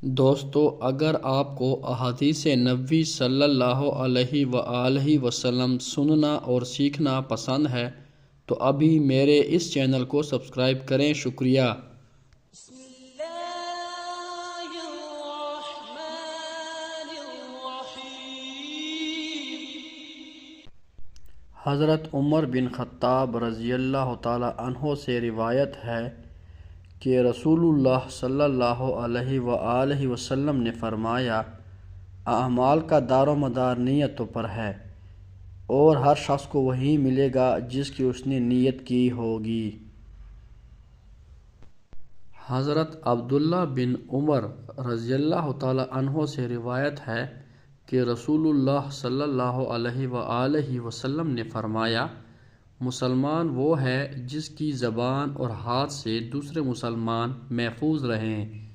दोस्तों, अगर आपको अहादीस नबी सल्लल्लाहु अलैहि वसल्लम सुनना और सीखना पसंद है तो अभी मेरे इस चैनल को सब्सक्राइब करें। शुक्रिया। हज़रत उमर बिन ख़त्ताब रज़ियल्लाहु ताला अन्हो से रिवायत है कि रसूलुल्लाह सल्लल्लाहु अलैहि वसल्लम ने फरमाया, अमाल का दारोमदार नीयतों पर है और हर शख्स को वही मिलेगा जिसकी उसने नीयत की होगी। हज़रत अब्दुल्ला बिन उमर रज़ियल्लाहु ताला अन्हो से रिवायत है कि रसूलुल्लाह सल्लल्लाहु अलैहि वसल्लम ने फरमाया, मुसलमान वो है जिसकी ज़बान और हाथ से दूसरे मुसलमान महफूज रहें।